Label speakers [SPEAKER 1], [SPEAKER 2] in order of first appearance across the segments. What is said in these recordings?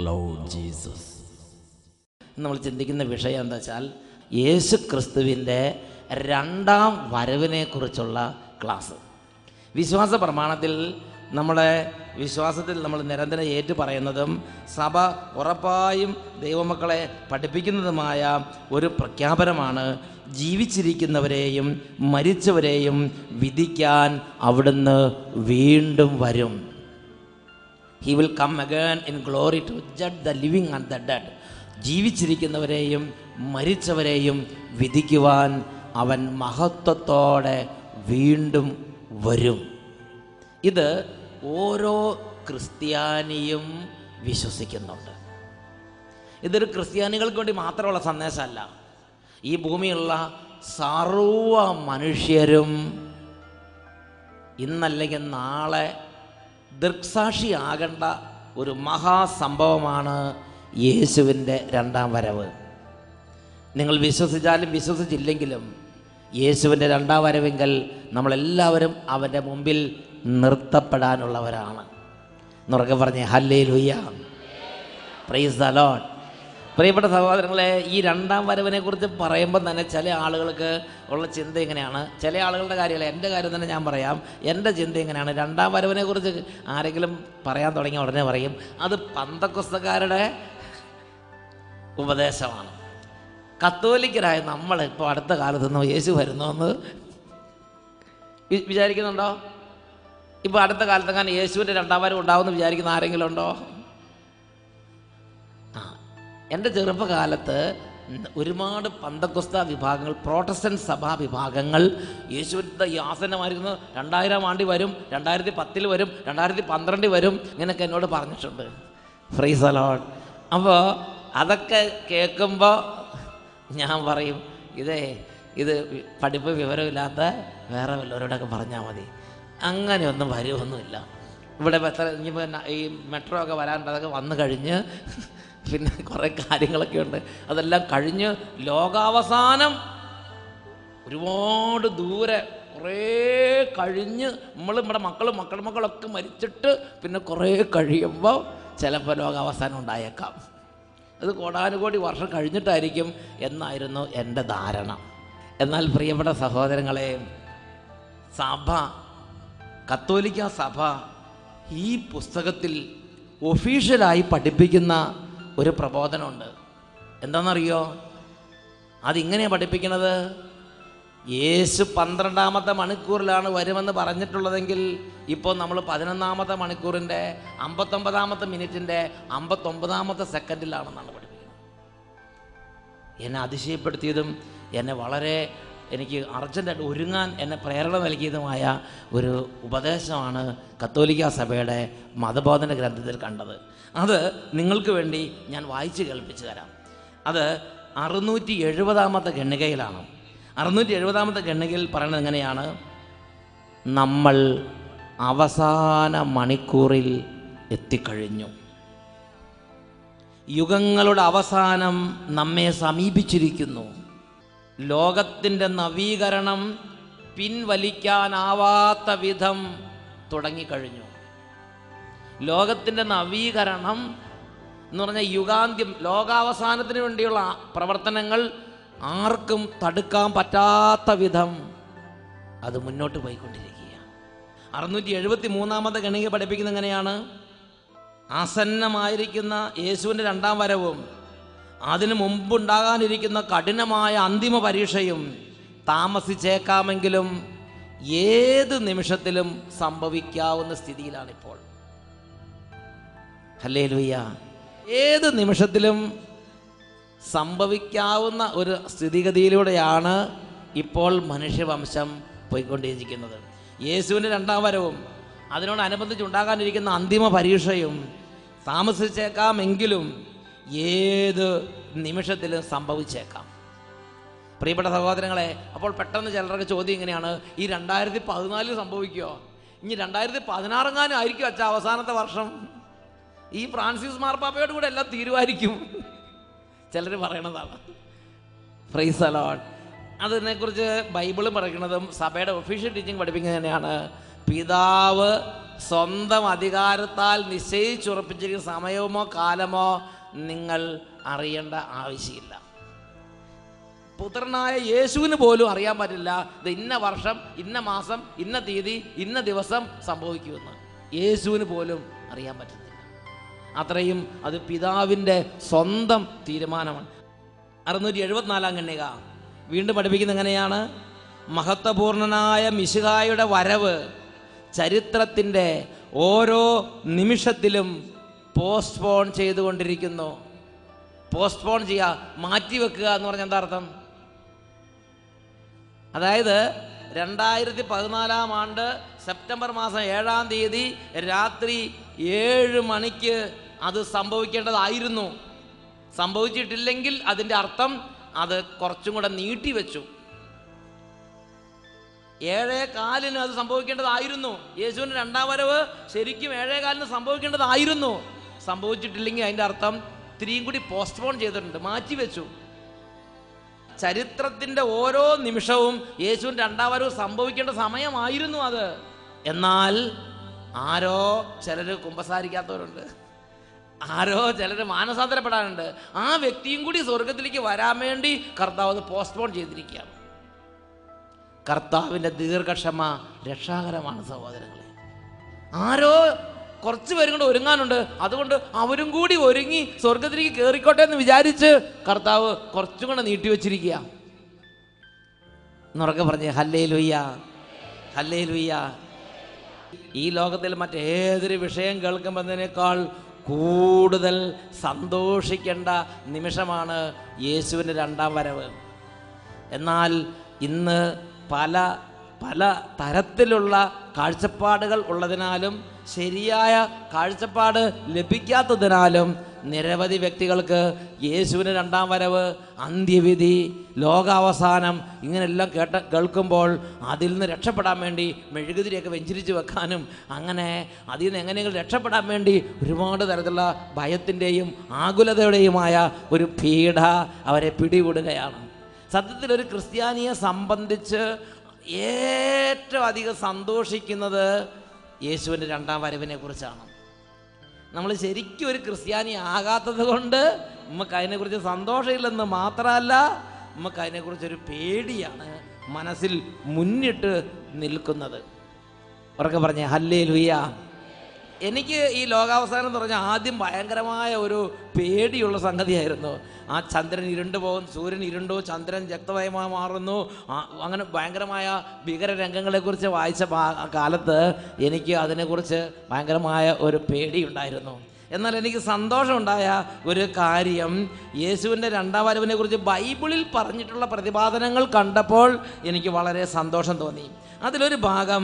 [SPEAKER 1] Lord Jesus. നമ്മൾ ചിന്തിക്കുന്ന വിഷയം എന്താ വെച്ചാൽ യേശു ക്രിസ്തുവിൻ്റെ രണ്ടാം വരവിനെക്കുറിച്ചുള്ള ക്ലാസ്. വിശ്വാസ പ്രമാണത്തിൽ നമ്മുടെ വിശ്വാസത്തിൽ നമ്മൾ നിരന്തരം ഏറ്റു പറയുന്നതും സഭ ഉറപ്പായും ദൈവമക്കളെ പഠിപ്പിക്കുന്നതുമായ ഒരു പ്രഖ്യാപനമാണ്, ജീവിച്ചിരിക്കുന്നവരെയും മരിച്ചവരെയും വിധിക്കാൻ അവിടുന്ന് വീണ്ടും വരും. He will come again in glory to judge the living and the dead. ജീവിച്ചിരിക്കുന്നവരെയും മരിച്ചവരെയും വിധിക്കുവാൻ അവൻ മഹത്വത്തോടെ വീണ്ടും വരും. ഇത് ഓരോ ക്രിസ്ത്യാനിയും വിശ്വസിക്കുന്നുണ്ട്. ഇതൊരു ക്രിസ്ത്യാനികൾക്ക് വേണ്ടി മാത്രമുള്ള സന്ദേശമല്ല. ഈ ഭൂമിയിലുള്ള സർവ്വ മനുഷ്യരും ഇന്നല്ലെങ്കിൽ നാളെ ദൃക്സാക്ഷിയാകേണ്ട ഒരു മഹാസംഭവമാണ് യേശുവിൻ്റെ രണ്ടാം വരവ്. നിങ്ങൾ വിശ്വസിച്ചാലും വിശ്വസിച്ചില്ലെങ്കിലും യേശുവിൻ്റെ രണ്ടാം വരവെങ്കിൽ നമ്മളെല്ലാവരും അവൻ്റെ മുമ്പിൽ നിർത്തപ്പെടാനുള്ളവരാണ്. എന്നുറക്കെ പറഞ്ഞേ ഹല്ലേലൂയ, പ്രൈസ് ദി ലോർഡ്. പ്രിയപ്പെട്ട സഹോദരങ്ങളെ, ഈ രണ്ടാം വരവിനെ കുറിച്ച് പറയുമ്പോൾ തന്നെ ചില ആളുകൾക്ക് ഉള്ള ചിന്ത ഇങ്ങനെയാണ്. ചില ആളുകളുടെ കാര്യമല്ല, എൻ്റെ കാര്യം തന്നെ ഞാൻ പറയാം. എൻ്റെ ചിന്ത ഇങ്ങനെയാണ്, രണ്ടാം വരവിനെ കുറിച്ച് ആരെങ്കിലും പറയാൻ തുടങ്ങിയ ഉടനെ പറയും അത് പന്തക്കൊസ്തക്കാരുടെ ഉപദേശമാണ്. കത്തോലിക്കരായ നമ്മൾ ഇപ്പോൾ അടുത്ത കാലത്തൊന്നും യേശു വരുന്നോന്ന് വിചാരിക്കുന്നുണ്ടോ? ഇപ്പോൾ അടുത്ത കാലത്തെങ്ങാൻ യേശുവിൻ്റെ രണ്ടാം വരവ് ഉണ്ടാവുമെന്ന് വിചാരിക്കുന്ന ആരെങ്കിലും ഉണ്ടോ? എൻ്റെ ചെറുപ്പകാലത്ത് ഒരുപാട് പന്തക്കൊസ്ത വിഭാഗങ്ങൾ, പ്രോട്ടസ്റ്റന്റ് സഭാ വിഭാഗങ്ങൾ യേശുവിൻ്റെ യാസനമായിരിക്കുന്നു 2000 ആണ്ടിൽ വരും, 2010 വരും, 2012 വരും, ഇങ്ങനെയൊക്കെ എന്നോട് പറഞ്ഞിട്ടുണ്ട്. Price the Lord. അപ്പോൾ അതൊക്കെ കേൾക്കുമ്പോൾ ഞാൻ പറയും ഇത് പഠിപ്പ് വിവരമില്ലാത്ത വേറെ വല്ലവരോടൊക്കെ പറഞ്ഞാൽ മതി. അങ്ങനെയൊന്നും വരുമൊന്നുമില്ല. ഇവിടെ എത്ര ഇനിയിപ്പോൾ ഈ മെട്രോ ഒക്കെ വരാനുണ്ട്, അതൊക്കെ വന്നു കഴിഞ്ഞ് പിന്നെ കുറേ കാര്യങ്ങളൊക്കെ ഉണ്ട്. അതെല്ലാം കഴിഞ്ഞ് ലോകാവസാനം ഒരുപാട് ദൂരെ കുറേ കഴിഞ്ഞ് നമ്മുടെ മക്കളൊക്കെ മരിച്ചിട്ട് പിന്നെ കുറേ കഴിയുമ്പോൾ ചിലപ്പോൾ ലോകാവസാനം ഉണ്ടായേക്കാം. അത് കോടാനുകോടി വർഷം കഴിഞ്ഞിട്ടായിരിക്കും എന്നായിരുന്നു എൻ്റെ ധാരണ. എന്നാൽ പ്രിയപ്പെട്ട സഹോദരങ്ങളെ, സഭ, കത്തോലിക്ക സഭ ഈ പുസ്തകത്തിൽ ഒഫീഷ്യലായി പഠിപ്പിക്കുന്ന ഒരു പ്രബോധനമുണ്ട്. എന്താണെന്നറിയോ? അതിങ്ങനെയാണ് പഠിപ്പിക്കുന്നത്. യേശു 12-ാമത്തെ മണിക്കൂറിലാണ് വരുമെന്ന് പറഞ്ഞിട്ടുള്ളതെങ്കിൽ ഇപ്പോൾ നമ്മൾ 11-ാമത്തെ മണിക്കൂറിൻ്റെ 59-ാമത്തെ മിനിറ്റിൻ്റെ 59-ാമത്തെ സെക്കൻഡിലാണെന്നാണ് പഠിപ്പിക്കുന്നത്. എന്നെ അതിശയപ്പെടുത്തിയതും എന്നെ വളരെ എനിക്ക് അർജൻറ്റായിട്ട് ഒരുങ്ങാൻ എന്നെ പ്രേരണ നൽകിയതുമായ ഒരു ഉപദേശമാണ് കത്തോലിക്ക സഭയുടെ മതബോധന ഗ്രന്ഥത്തിൽ കണ്ടത്. അത് നിങ്ങൾക്ക് വേണ്ടി ഞാൻ വായിച്ച് കേൾപ്പിച്ചു തരാം. അത് 670-ാമത്തെ ഖണ്ഡികയിലാണ്. 670-ാമത്തെ ഖണ്ഡികയിൽ പറയുന്നത് എങ്ങനെയാണ്? നമ്മൾ അവസാന മണിക്കൂറിൽ എത്തിക്കഴിഞ്ഞു. യുഗങ്ങളുടെ അവസാനം നമ്മെ സമീപിച്ചിരിക്കുന്നു. ലോകത്തിൻ്റെ നവീകരണം പിൻവലിക്കാനാവാത്ത വിധം തുടങ്ങിക്കഴിഞ്ഞു. ലോകത്തിൻ്റെ നവീകരണം എന്ന് പറഞ്ഞാൽ യുഗാന്ത്യം, ലോകാവസാനത്തിന് വേണ്ടിയുള്ള പ്രവർത്തനങ്ങൾ ആർക്കും തടുക്കാൻ പറ്റാത്ത വിധം അത് മുന്നോട്ട് പോയിക്കൊണ്ടിരിക്കുക. 673-ാമത്തെ ഖണ്ഡിക പഠിപ്പിക്കുന്നത് എങ്ങനെയാണ്? ആസന്നമായിരിക്കുന്ന യേശുവിൻ്റെ രണ്ടാം വരവും അതിനു മുമ്പുണ്ടാകാനിരിക്കുന്ന കഠിനമായ അന്തിമ പരീക്ഷയും താമസിച്ചേക്കാമെങ്കിലും ഏത് നിമിഷത്തിലും സംഭവിക്കാവുന്ന സ്ഥിതിയിലാണിപ്പോൾ. ഹല്ലേലൂയ. ഏത് നിമിഷത്തിലും സംഭവിക്കാവുന്ന ഒരു സ്ഥിതിഗതിയിലൂടെയാണ് ഇപ്പോൾ മനുഷ്യവംശം പോയിക്കൊണ്ടിരിക്കുന്നത്. യേശുവിൻ്റെ രണ്ടാം വരവും അതിനോടനുബന്ധിച്ചുണ്ടാകാനിരിക്കുന്ന അന്തിമ പരീക്ഷയും താമസിച്ചേക്കാമെങ്കിലും ഏത് നിമിഷത്തിലും സംഭവിച്ചേക്കാം. പ്രിയപ്പെട്ട സഹോദരങ്ങളെ, അപ്പോൾ പെട്ടെന്ന് ചിലർക്ക് ചോദ്യം ഇങ്ങനെയാണ്, ഈ 2014 സംഭവിക്കുമോ? ഇനി 2016 ആയിരിക്കും അച്ഛാ അവസാനത്തെ വർഷം? ഈ ഫ്രാൻസിസ് മാർപ്പാപ്പയോട് കൂടെ എല്ലാം തീരുമാനിക്കും ചിലർ പറയണതാണ്. Praise the Lord. അതിനെക്കുറിച്ച് ബൈബിൾ പറയുന്നതും സഭയുടെ ഒഫീഷ്യൽ ടീച്ചിങ് പഠിപ്പിക്കുന്നത് തന്നെയാണ്. പിതാവ് സ്വന്തം അധികാരത്താൽ നിശ്ചയിച്ചുറപ്പിച്ചിരിക്കുന്ന സമയമോ കാലമോ നിങ്ങൾ അറിയേണ്ട ആവശ്യമില്ല. പുത്രനായ യേശുവിന് പോലും അറിയാൻ പറ്റില്ല ഇത് ഇന്ന വർഷം, ഇന്ന മാസം, ഇന്ന തീയതി, ഇന്ന ദിവസം സംഭവിക്കുമെന്ന്. യേശുവിന് പോലും അറിയാൻ പറ്റുന്നില്ല. അത്രയും അത് പിതാവിൻ്റെ സ്വന്തം തീരുമാനമാണ്. 674 ഖണ്ഡിക വീണ്ടും പഠിപ്പിക്കുന്നത് എങ്ങനെയാണ്? മഹത്വപൂർണനായ മിശിഹായുടെ വരവ് ചരിത്രത്തിൻ്റെ ഓരോ നിമിഷത്തിലും പോസ്റ്റ്പോൺ ചെയ്തുകൊണ്ടിരിക്കുന്നു. പോസ്റ്റ്പോൺ ചെയ്യുക, മാറ്റിവെക്കുക എന്ന് പറഞ്ഞാൽ എന്താ അർത്ഥം? അതായത് 2014 സെപ്റ്റംബർ മാസം 7-ാം തീയതി രാത്രി 7 മണിക്ക് അത് സംഭവിക്കേണ്ടതായിരുന്നു. സംഭവിച്ചിട്ടില്ലെങ്കിൽ അതിൻ്റെ അർത്ഥം അത് കുറച്ചും കൂടെ നീട്ടിവെച്ചു. 7:15 അത് സംഭവിക്കേണ്ടതായിരുന്നു. യേശുവിൻ്റെ 2ാം വരവ് ശരിക്കും 7:15 സംഭവിക്കേണ്ടതായിരുന്നു. സംഭവിച്ചിട്ടില്ലെങ്കിൽ അതിൻ്റെ അർത്ഥം ഇത്തിരിയും കൂടി പോസ്റ്റ്പോൺ ചെയ്തിട്ടുണ്ട്, മാറ്റിവെച്ചു. ചരിത്രത്തിൻ്റെ ഓരോ നിമിഷവും യേശുവിൻ്റെ 2ാം വരവ് സംഭവിക്കേണ്ട സമയമായിരുന്നു അത്. എന്നാൽ ആരോ ചിലർ കുമ്പസാരിക്കാത്തവരുണ്ട്, ആരോ ചിലർ മാനസാന്തരപ്പെടാനുണ്ട്. ആ വ്യക്തിയും കൂടി സ്വർഗത്തിലേക്ക് വരാൻ വേണ്ടി കർത്താവ് അത് പോസ്റ്റ്പോൺ ചെയ്തിരിക്കുകയാണ്. കർത്താവിൻ്റെ ദീർഘക്ഷമ രക്ഷാകരമാണ് സഹോദരങ്ങളെ. ആരോ കുറച്ച് പേരും കൂടെ ഒരുങ്ങാനുണ്ട്, അതുകൊണ്ട് അവരും കൂടി ഒരുങ്ങി സ്വർഗത്തിലേക്ക് കയറിക്കോട്ടെ എന്ന് വിചാരിച്ച് കർത്താവ് കുറച്ചും കൂടെ നീട്ടിവെച്ചിരിക്കുക. എന്നുറക്കെ പറഞ്ഞേ ഹല്ലേലൂയ, ഹല്ലേലൂയ. ഈ ലോകത്തിൽ മറ്റേതൊരു വിഷയം കേൾക്കുമ്പോഴതിനേക്കാൾ കൂടുതൽ സന്തോഷിക്കേണ്ട നിമിഷമാണ് യേശുവിൻ്റെ 2ാം വരവ്. എന്നാൽ ഇന്ന് പല പല തരത്തിലുള്ള കാഴ്ചപ്പാടുകൾ ഉള്ളതിനാലും ശരിയായ കാഴ്ചപ്പാട് ലഭിക്കാത്തതിനാലും നിരവധി വ്യക്തികൾക്ക് യേശുവിന് 2ാം വരവ്, അന്ത്യവിധി, ലോകാവസാനം ഇങ്ങനെല്ലാം കേൾക്കുമ്പോൾ അതിൽ നിന്ന് രക്ഷപ്പെടാൻ വേണ്ടി മെഴുകുതിരിയൊക്കെ വെഞ്ചരിച്ച് വെക്കാനും അങ്ങനെ അതിൽ നിന്ന് എങ്ങനെയെങ്കിലും രക്ഷപ്പെടാൻ വേണ്ടി ഒരുപാട് തരത്തിലുള്ള ഭയത്തിൻ്റെയും ആകുലതയുടെയുമായ ഒരു പീഡ അവരെ പിടികൂടുകയാണ്. സത്യത്തിൽ ഒരു ക്രിസ്ത്യാനിയെ സംബന്ധിച്ച് ഏറ്റവും അധികം സന്തോഷിക്കുന്നത് യേശുവിൻ്റെ 2ാം വരവിനെ കുറിച്ചാണ്. നമ്മൾ ശരിക്കും ഒരു ക്രിസ്ത്യാനി ആകാത്തത് കൊണ്ട് നമുക്ക് അതിനെക്കുറിച്ച് സന്തോഷമില്ലെന്ന് മാത്രമല്ല, നമുക്ക് അതിനെക്കുറിച്ചൊരു പേടിയാണ് മനസ്സിൽ മുന്നിട്ട് നിൽക്കുന്നത്. ഉറക്കെ പറഞ്ഞേ ഹല്ലേലൂയ. എനിക്ക് ഈ ലോകാവസാനം എന്ന് പറഞ്ഞാൽ ആദ്യം ഭയങ്കരമായ ഒരു പേടിയുള്ള സംഗതിയായിരുന്നു. ആ ചന്ദ്രൻ ഇരുണ്ടു പോകും, സൂര്യൻ ഇരുണ്ടു, ചന്ദ്രൻ രക്തമയമായി മാറുന്നു, അങ്ങനെ ഭയങ്കരമായ ഭീകര രംഗങ്ങളെക്കുറിച്ച് വായിച്ച കാലത്ത് എനിക്ക് അതിനെക്കുറിച്ച് ഭയങ്കരമായ ഒരു പേടിയുണ്ടായിരുന്നു. എന്നാൽ എനിക്ക് സന്തോഷമുണ്ടായ ഒരു കാര്യം, യേശുവിൻ്റെ 2ാം വരവിനെ കുറിച്ച് ബൈബിളിൽ പറഞ്ഞിട്ടുള്ള പ്രതിപാദനങ്ങൾ കണ്ടപ്പോൾ എനിക്ക് വളരെ സന്തോഷം തോന്നി. അതിലൊരു ഭാഗം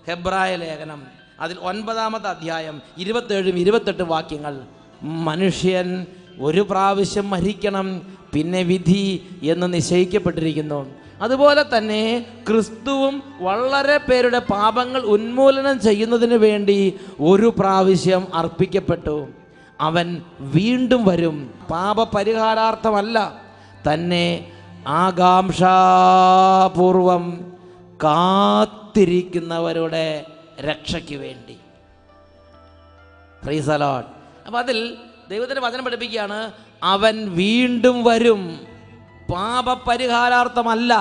[SPEAKER 1] ഹെബ്രായ ലേഖനം, അതിൽ 9-ാമത്തെ അധ്യായം 27-28 വാക്യങ്ങൾ. മനുഷ്യൻ ഒരു പ്രാവശ്യം മരിക്കണം, പിന്നെ വിധി എന്ന് നിശ്ചയിക്കപ്പെട്ടിരിക്കുന്നു. അതുപോലെ തന്നെ ക്രിസ്തുവും വളരെ പേരുടെ പാപങ്ങൾ ഉന്മൂലനം ചെയ്യുന്നതിന് വേണ്ടി ഒരു പ്രാവശ്യം അർപ്പിക്കപ്പെട്ടു. അവൻ വീണ്ടും വരും, പാപപരിഹാരാർത്ഥമല്ല, തന്നെ ആകാംക്ഷാപൂർവം കാത്തിരിക്കുന്നവരുടെ രക്ഷയ്ക്ക് വേണ്ടി. Price the Lord. അപ്പം അതിൽ ദൈവത്തിൻ്റെ വചനം പഠിപ്പിക്കുകയാണ്, അവൻ വീണ്ടും വരും, പാപപരിഹാരാർത്ഥമല്ല,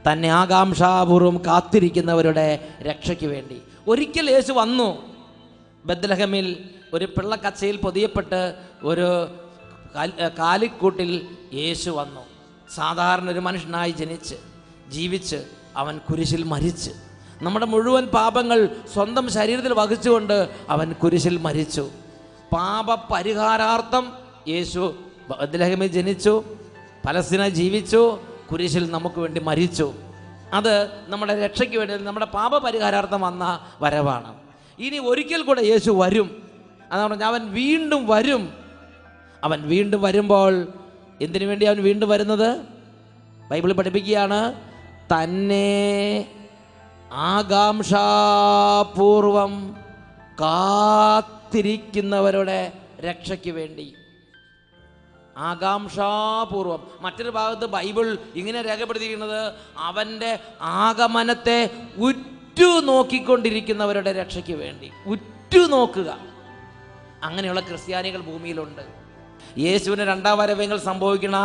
[SPEAKER 1] തന്നെ ആകാംക്ഷാപൂർവം കാത്തിരിക്കുന്നവരുടെ രക്ഷയ്ക്ക് വേണ്ടി. ഒരിക്കൽ യേശു വന്നു. ബത്ലഹേമിൽ ഒരു പിള്ളക്കച്ചയിൽ പൊതിയപ്പെട്ട് ഒരു കാലിക്കൂട്ടിൽ യേശു വന്നു. സാധാരണ ഒരു മനുഷ്യനായി ജനിച്ച് ജീവിച്ച് അവൻ കുരിശിൽ മരിച്ച് നമ്മുടെ മുഴുവൻ പാപങ്ങൾ സ്വന്തം ശരീരത്തിൽ വഹിച്ചുകൊണ്ട് അവൻ കുരിശിൽ മരിച്ചു. പാപപരിഹാരാർത്ഥം യേശു ബത്ലഹേമിൽ ജനിച്ചു, പലസ്തീന ജീവിച്ചു, കുരിശിൽ നമുക്ക് വേണ്ടി മരിച്ചു. അത് നമ്മുടെ രക്ഷയ്ക്ക് വേണ്ടി, നമ്മുടെ പാപപരിഹാരാർത്ഥം വന്ന വരവാണ്. ഇനി ഒരിക്കൽ കൂടെ യേശു വരും. അതാണ് പറഞ്ഞാൽ അവൻ വീണ്ടും വരും. അവൻ വീണ്ടും വരുമ്പോൾ എന്തിനു വേണ്ടി അവൻ വീണ്ടും വരുന്നത്? ബൈബിളിൽ പഠിപ്പിക്കുകയാണ്, തന്നെ ആകാംക്ഷാപൂർവം കാത്തിരിക്കുന്നവരുടെ രക്ഷയ്ക്ക് വേണ്ടി. ആകാംക്ഷാപൂർവം. മറ്റൊരു ഭാഗത്ത് ബൈബിൾ ഇങ്ങനെ രേഖപ്പെടുത്തിയിരിക്കുന്നത്, അവൻ്റെ ആഗമനത്തെ ഉറ്റുനോക്കിക്കൊണ്ടിരിക്കുന്നവരുടെ രക്ഷയ്ക്ക് വേണ്ടി ഉറ്റുനോക്കുക. അങ്ങനെയുള്ള ക്രിസ്ത്യാനികൾ ഭൂമിയിലുണ്ട്. യേശുവിൻ്റെ രണ്ടാം വരവെങ്കിൽ സംഭവിക്കുന്ന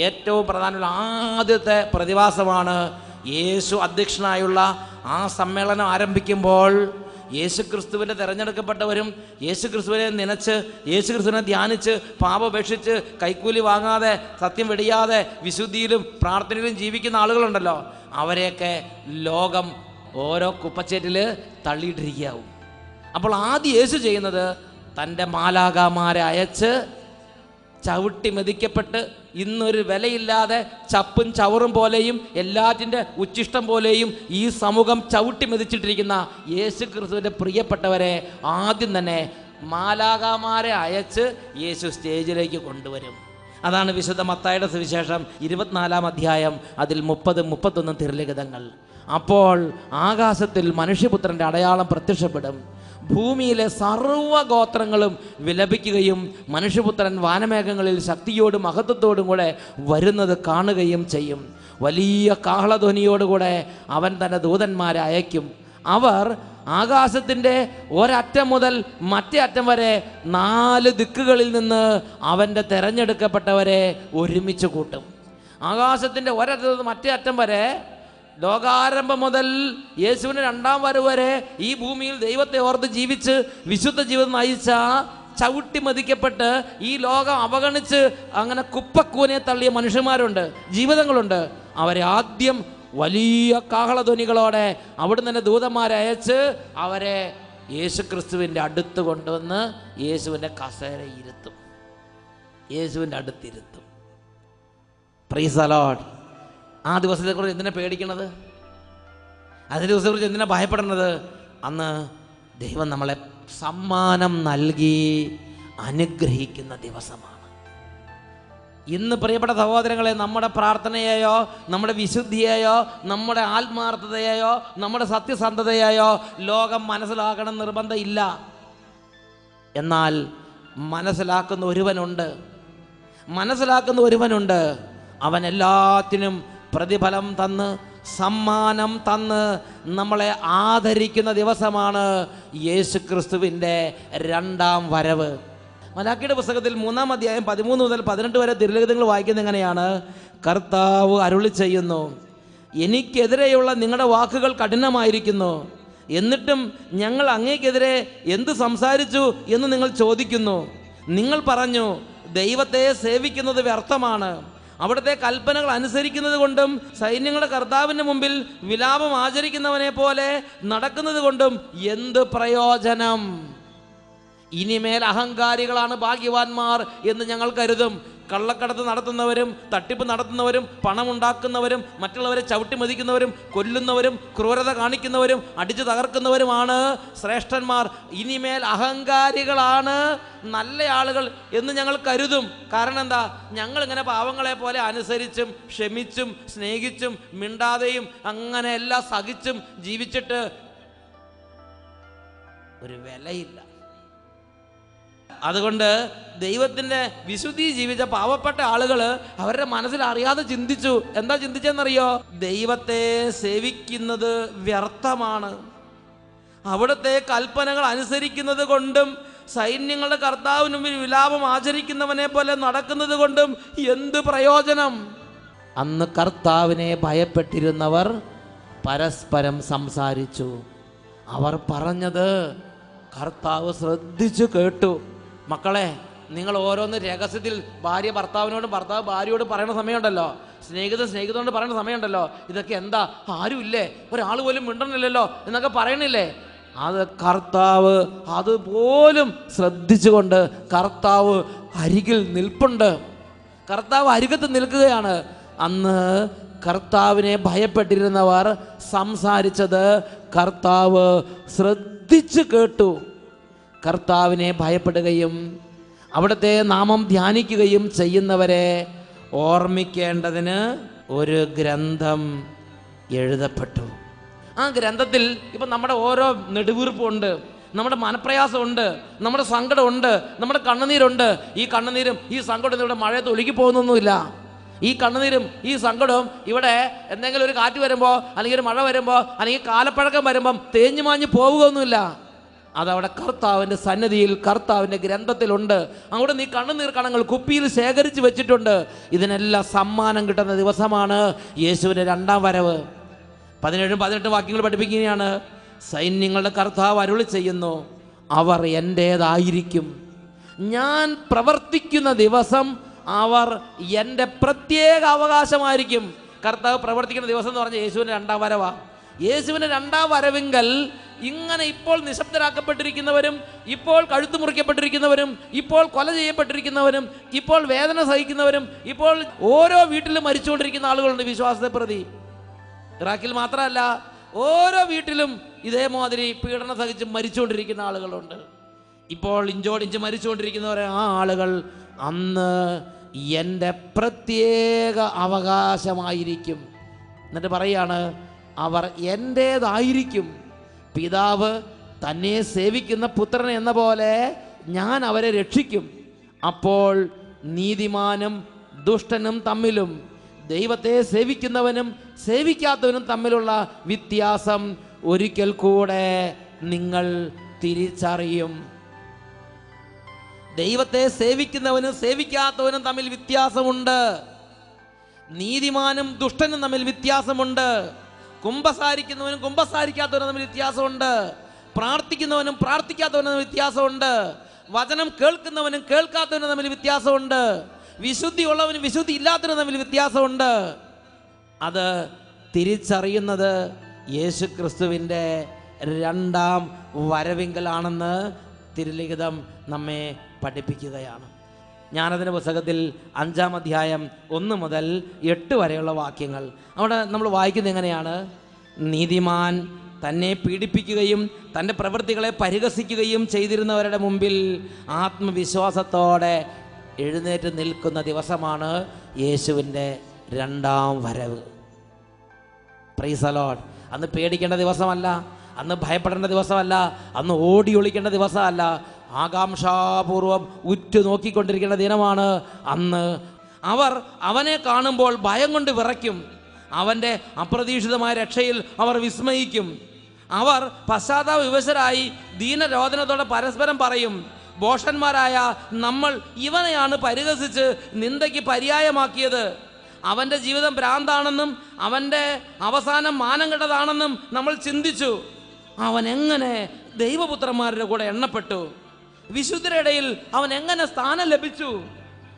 [SPEAKER 1] ഏറ്റവും പ്രധാനമുള്ള ആദ്യത്തെ പ്രതിഭാസമാണ് യേശു അധ്യക്ഷനായുള്ള ആ സമ്മേളനം ആരംഭിക്കുമ്പോൾ യേശു ക്രിസ്തുവിൻ്റെ തിരഞ്ഞെടുക്കപ്പെട്ടവരും യേശു ക്രിസ്തുവിനെ നനച്ച് യേശു ക്രിസ്തുവിനെ ധ്യാനിച്ച് പാപപേക്ഷിച്ച് കൈക്കൂലി വാങ്ങാതെ സത്യം വെടിയാതെ വിശുദ്ധിയിലും പ്രാർത്ഥനയിലും ജീവിക്കുന്ന ആളുകളുണ്ടല്ലോ, അവരെയൊക്കെ ലോകം ഓരോ കുപ്പച്ചേറ്റിൽ തള്ളിയിട്ടിരിക്കാവും. അപ്പോൾ ആദ്യം യേശു ചെയ്യുന്നത് തൻ്റെ മാലാഖമാരെ അയച്ച് ചവിട്ടി മെതിക്കപ്പെട്ട് ഇന്നൊരു വിലയില്ലാതെ ചപ്പും ചവറും പോലെയും എല്ലാറ്റിൻ്റെ ഉച്ചിഷ്ടം പോലെയും ഈ സമൂഹം ചവിട്ടി മെതിച്ചിട്ടിരിക്കുന്ന യേശു ക്രിസ്തുവിൻ്റെ പ്രിയപ്പെട്ടവരെ ആദ്യം തന്നെ മാലാഖമാരെ അയച്ച് യേശു സ്റ്റേജിലേക്ക് കൊണ്ടുവരും. അതാണ് വിശുദ്ധ മത്തായിയുടെ സുവിശേഷം 24 അധ്യായം, അതിൽ 30-31 തിരുലിഖിതങ്ങൾ. അപ്പോൾ ആകാശത്തിൽ മനുഷ്യപുത്രൻ്റെ അടയാളം പ്രത്യക്ഷപ്പെടും, ഭൂമിയിലെ സർവ്വഗോത്രങ്ങളും വിലപിക്കുകയും മനുഷ്യപുത്രൻ വാനമേഘങ്ങളിൽ ശക്തിയോടും മഹത്വത്തോടും കൂടെ വരുന്നത് കാണുകയും ചെയ്യും. വലിയ കാഹളധ്വനിയോടുകൂടെ അവൻ തൻ്റെ ദൂതന്മാരെ അയക്കും. അവർ ആകാശത്തിൻ്റെ ഒരറ്റം മുതൽ മറ്റേ അറ്റം വരെ 4 ദിക്കുകളിൽ നിന്ന് അവൻ്റെ തിരഞ്ഞെടുക്കപ്പെട്ടവരെ ഒരുമിച്ച് കൂട്ടും. ആകാശത്തിൻ്റെ ഒരറ്റം മുതൽ മറ്റേ അറ്റം വരെ, ലോകാരംഭം മുതൽ യേശുവിൻ്റെ രണ്ടാം വരവ് വരെ ഈ ഭൂമിയിൽ ദൈവത്തെ ഓർത്ത് ജീവിച്ച് വിശുദ്ധ ജീവിതം നയിച്ച, ചവിട്ടി മതിക്കപ്പെട്ട് ഈ ലോകം അവഗണിച്ച് അങ്ങനെ കുപ്പക്കൂനെ തള്ളിയ മനുഷ്യന്മാരുണ്ട്, ജീവിതങ്ങളുണ്ട്. അവരെ ആദ്യം വലിയ കാഹളധ്വനികളോടെ അവിടുന്ന് തന്നെ ദൂതന്മാരെ അയച്ച് അവരെ യേശു ക്രിസ്തുവിൻ്റെ അടുത്ത് കൊണ്ടുവന്ന് യേശുവിൻ്റെ കസേരയിരുത്തും, യേശുവിൻ്റെ അടുത്തിരുത്തും. Price the Lord. ആ ദിവസത്തെക്കുറിച്ച് എന്തിനാ പേടിക്കണത്? അതിൻ്റെ ദിവസത്തെക്കുറിച്ച് എന്തിനാ ഭയപ്പെടുന്നത്? അന്ന് ദൈവം നമ്മളെ സമ്മാനം നൽകി അനുഗ്രഹിക്കുന്ന ദിവസമാണ്. ഇന്ന് പ്രിയപ്പെട്ട സഹോദരങ്ങളെ, നമ്മുടെ പ്രാർത്ഥനയെയോ നമ്മുടെ വിശുദ്ധിയെയോ നമ്മുടെ ആത്മാർത്ഥതയെയോ നമ്മുടെ സത്യസന്ധതയെയോ ലോകം മനസ്സിലാക്കണം നിർബന്ധമില്ല. എന്നാൽ മനസ്സിലാക്കുന്ന ഒരുവനുണ്ട്. അവൻ എല്ലാത്തിനും പ്രതിഫലം തന്ന് സമ്മാനം തന്ന് നമ്മളെ ആദരിക്കുന്ന ദിവസമാണ് യേശു ക്രിസ്തുവിൻ്റെ രണ്ടാം വരവ്. മലാക്കിയുടെ പുസ്തകത്തിൽ 3-ാം അധ്യായം 13 മുതൽ 18 വരെ തിരുലിഖിതങ്ങൾ വായിക്കുന്നത് എങ്ങനെയാണ്? കർത്താവ് അരുളി ചെയ്യുന്നു, എനിക്കെതിരെയുള്ള നിങ്ങളുടെ വാക്കുകൾ കഠിനമായിരിക്കുന്നു, എന്നിട്ടും ഞങ്ങൾ അങ്ങേക്കെതിരെ എന്ത് സംസാരിച്ചു എന്ന് നിങ്ങൾ ചോദിക്കുന്നു. നിങ്ങൾ പറഞ്ഞു, ദൈവത്തെ സേവിക്കുന്നത് വ്യർത്ഥമാണ്, അവിടുത്തെ കൽപ്പനകൾ അനുസരിക്കുന്നത് കൊണ്ടും സൈന്യങ്ങളുടെ കർത്താവിൻ്റെ മുമ്പിൽ വിലാപം ആചരിക്കുന്നവനെ പോലെ നടക്കുന്നത് കൊണ്ടും എന്ത് പ്രയോജനം? ഇനിമേൽ അഹങ്കാരികളാണ് ഭാഗ്യവാന്മാർ എന്ന് ഞങ്ങൾ കരുതും. കള്ളക്കടത്ത് നടത്തുന്നവരും തട്ടിപ്പ് നടത്തുന്നവരും പണമുണ്ടാക്കുന്നവരും മറ്റുള്ളവരെ ചവിട്ടി മതിക്കുന്നവരും കൊല്ലുന്നവരും ക്രൂരത കാണിക്കുന്നവരും അടിച്ചു തകർക്കുന്നവരുമാണ് ശ്രേഷ്ഠന്മാർ. ഇനിമേൽ അഹങ്കാരികളാണ് നല്ല ആളുകൾ എന്ന് ഞങ്ങൾ കരുതും. കാരണം എന്താ? ഞങ്ങളിങ്ങനെ പാവങ്ങളെ പോലെ അനുസരിച്ചും ക്ഷമിച്ചും സ്നേഹിച്ചും മിണ്ടാതെയും അങ്ങനെ എല്ലാം സഹിച്ചും ജീവിച്ചിട്ട് ഒരു വിലയില്ല. അതുകൊണ്ട് ദൈവത്തിൻ്റെ വിശുദ്ധി ജീവിച്ച പാവപ്പെട്ട ആളുകൾ അവരുടെ മനസ്സിൽ അറിയാതെ ചിന്തിച്ചു. എന്താ ചിന്തിച്ചെന്നറിയോ? ദൈവത്തെ സേവിക്കുന്നത് വ്യർത്ഥമാണ്, അവിടുത്തെ കൽപ്പനകൾ അനുസരിക്കുന്നത് കൊണ്ടും സൈന്യങ്ങളുടെ കർത്താവിന് മുമ്പിൽ വിലാപം ആചരിക്കുന്നവനെ പോലെ നടക്കുന്നത് കൊണ്ടും എന്ത് പ്രയോജനം? അന്ന് കർത്താവിനെ ഭയപ്പെട്ടിരുന്നവർ പരസ്പരം സംസാരിച്ചു. അവർ പറഞ്ഞത് കർത്താവ് ശ്രദ്ധിച്ചു കേട്ടു. മക്കളെ, നിങ്ങൾ ഓരോന്ന് രഹസ്യത്തിൽ ഭാര്യ ഭർത്താവിനോടും ഭർത്താവ് ഭാര്യയോട് പറയുന്ന സമയമുണ്ടല്ലോ, സ്നേഹിതനോട് പറയുന്ന സമയമുണ്ടല്ലോ, ഇതൊക്കെ എന്താ, ആരുമില്ലേ, ഒരാൾ പോലും മിണ്ടണില്ലല്ലോ എന്നൊക്കെ പറയണില്ലേ? അത് കർത്താവ് അതുപോലും ശ്രദ്ധിച്ചുകൊണ്ട് കർത്താവ് അരികിൽ നിൽപ്പുണ്ട്, കർത്താവ് അരികത്ത് നിൽക്കുകയാണ്. അന്ന് കർത്താവിനെ ഭയപ്പെട്ടിരുന്നവർ സംസാരിച്ചത് കർത്താവ് ശ്രദ്ധിച്ചു കേട്ടു. കർത്താവിനെ ഭയപ്പെടുകയും അവിടുത്തെ നാമം ധ്യാനിക്കുകയും ചെയ്യുന്നവരെ ഓർമ്മിക്കേണ്ടതിന് ഒരു ഗ്രന്ഥം എഴുതപ്പെട്ടു. ആ ഗ്രന്ഥത്തിൽ ഇപ്പം നമ്മുടെ ഓരോ നെടുവീർപ്പുണ്ട്, നമ്മുടെ മനപ്രയാസമുണ്ട്, നമ്മുടെ സങ്കടമുണ്ട്, നമ്മുടെ കണ്ണുനീരുണ്ട്. ഈ കണ്ണുനീരും ഈ സങ്കടം ഇവിടെ മഴയത്ത് ഒഴുകി പോകുന്നൊന്നുമില്ല. ഈ കണ്ണുനീരും ഈ സങ്കടവും ഇവിടെ എന്തെങ്കിലും ഒരു കാറ്റ് വരുമ്പോൾ, അല്ലെങ്കിൽ ഒരു മഴ വരുമ്പോൾ, അല്ലെങ്കിൽ കാലപ്പഴക്കം വരുമ്പം തേഞ്ഞു മാഞ്ഞ് പോവുകയൊന്നുമില്ല. അതവിടെ കർത്താവിൻ്റെ സന്നിധിയിൽ, കർത്താവിൻ്റെ ഗ്രന്ഥത്തിലുണ്ട്. അങ്ങോട്ട് നീ കണ്ണുനീർ കണങ്ങൾ കുപ്പിയിൽ ശേഖരിച്ച് വെച്ചിട്ടുണ്ട്. ഇതിനെല്ലാം സമ്മാനം കിട്ടുന്ന ദിവസമാണ് യേശുവിൻ്റെ രണ്ടാം വരവ്. 17-18 വാക്യങ്ങൾ പഠിപ്പിക്കുകയാണ്. സൈന്യങ്ങളുടെ കർത്താവ് അരുളി ചെയ്യുന്നു, അവർ എൻ്റേതായിരിക്കും. ഞാൻ പ്രവർത്തിക്കുന്ന ദിവസം അവർ എൻ്റെ പ്രത്യേക അവകാശമായിരിക്കും. കർത്താവ് പ്രവർത്തിക്കുന്ന ദിവസം എന്ന് പറഞ്ഞാൽ യേശുവിൻ്റെ രണ്ടാം വരവാണ്. യേശുവിൻ്റെ രണ്ടാം വരവെങ്കിൽ ഇങ്ങനെ ഇപ്പോൾ നിശബ്ദരാക്കപ്പെട്ടിരിക്കുന്നവരും, ഇപ്പോൾ കഴുത്ത് മുറിക്കപ്പെട്ടിരിക്കുന്നവരും, ഇപ്പോൾ കൊല ചെയ്യപ്പെട്ടിരിക്കുന്നവരും, ഇപ്പോൾ വേദന സഹിക്കുന്നവരും, ഇപ്പോൾ ഓരോ വീട്ടിലും മരിച്ചുകൊണ്ടിരിക്കുന്ന ആളുകളുണ്ട് വിശ്വാസത്തെ പ്രതി. ഇറാഖിൽ മാത്രമല്ല, ഓരോ വീട്ടിലും ഇതേമാതിരി പീഡനം സഹിച്ച് മരിച്ചുകൊണ്ടിരിക്കുന്ന ആളുകളുണ്ട്. ഇപ്പോൾ ഇഞ്ചോടിഞ്ച് മരിച്ചുകൊണ്ടിരിക്കുന്നവരെ ആ ആളുകൾ അന്ന് എൻ്റെ പ്രത്യേക അവകാശമായിരിക്കും. എന്നിട്ട് പറയാണ്, അവർ എൻ്റേതായിരിക്കും. പിതാവ് തന്നെ സേവിക്കുന്ന പുത്രൻ എന്ന പോലെ ഞാൻ അവരെ രക്ഷിക്കും. അപ്പോൾ നീതിമാനും ദുഷ്ടനും തമ്മിലും ദൈവത്തെ സേവിക്കുന്നവനും സേവിക്കാത്തവനും തമ്മിലുള്ള വ്യത്യാസം ഒരിക്കൽ കൂടെ നിങ്ങൾ തിരിച്ചറിയും. ദൈവത്തെ സേവിക്കുന്നവനും സേവിക്കാത്തവനും തമ്മിൽ വ്യത്യാസമുണ്ട്. നീതിമാനും ദുഷ്ടനും തമ്മിൽ വ്യത്യാസമുണ്ട്. കുമ്പസാരിക്കുന്നവനും കുമ്പസാരിക്കാത്തവനും തമ്മിൽ വ്യത്യാസമുണ്ട്. പ്രാർത്ഥിക്കുന്നവനും പ്രാർത്ഥിക്കാത്തവനും തമ്മിൽ വ്യത്യാസമുണ്ട്. വചനം കേൾക്കുന്നവനും കേൾക്കാത്തവനും തമ്മിൽ വ്യത്യാസമുണ്ട്. വിശുദ്ധി ഉള്ളവനും വിശുദ്ധി ഇല്ലാത്തവനും തമ്മിൽ വ്യത്യാസമുണ്ട്. അത് തിരിച്ചറിയുന്നത് യേശു ക്രിസ്തുവിൻ്റെ രണ്ടാം വരവിങ്കലാണെന്ന് തിരുലിഖിതം നമ്മെ പഠിപ്പിക്കുകയാണ്. ജ്ഞാനത്തിൻ്റെ പുസ്തകത്തിൽ 5-ാം അധ്യായം 1 മുതൽ 8 വരെയുള്ള വാക്യങ്ങൾ അവിടെ നമ്മൾ വായിക്കുന്നത് എങ്ങനെയാണ്? നീതിമാൻ തന്നെ പീഡിപ്പിക്കുകയും തൻ്റെ പ്രവൃത്തികളെ പരിഹസിക്കുകയും ചെയ്തിരുന്നവരുടെ മുമ്പിൽ ആത്മവിശ്വാസത്തോടെ എഴുന്നേറ്റ് നിൽക്കുന്ന ദിവസമാണ് യേശുവിൻ്റെ രണ്ടാം വരവ്. Price the Lord. അന്ന് പേടിക്കേണ്ട ദിവസമല്ല, അന്ന് ഭയപ്പെടേണ്ട ദിവസമല്ല, അന്ന് ഓടി ഒളിക്കേണ്ട ദിവസമല്ല. ആകാംക്ഷാപൂർവം ഉറ്റു നോക്കിക്കൊണ്ടിരിക്കേണ്ട ദിനമാണ് അന്ന്. അവർ അവനെ കാണുമ്പോൾ ഭയം കൊണ്ട് വിറയ്ക്കും. അവൻ്റെ അപ്രതീക്ഷിതമായ രക്ഷയിൽ അവർ വിസ്മയിക്കും. അവർ പശ്ചാത്താപ വിവശരായി ദീനരോധനത്തോടെ പരസ്പരം പറയും, ഭോഷന്മാരായ നമ്മൾ ഇവനെയാണ് പരിഹസിച്ച് നിന്ദയ്ക്ക് പര്യായമാക്കിയത്. അവൻ്റെ ജീവിതം ഭ്രാന്താണെന്നും അവൻ്റെ അവസാനം മാനം കെട്ടതാണെന്നും നമ്മൾ ചിന്തിച്ചു. അവൻ എങ്ങനെ ദൈവപുത്രന്മാരുടെ കൂടെ എണ്ണപ്പെട്ടു? വിശുദ്ധരുടെ ഇടയിൽ അവൻ എങ്ങനെ സ്ഥാനം ലഭിച്ചു?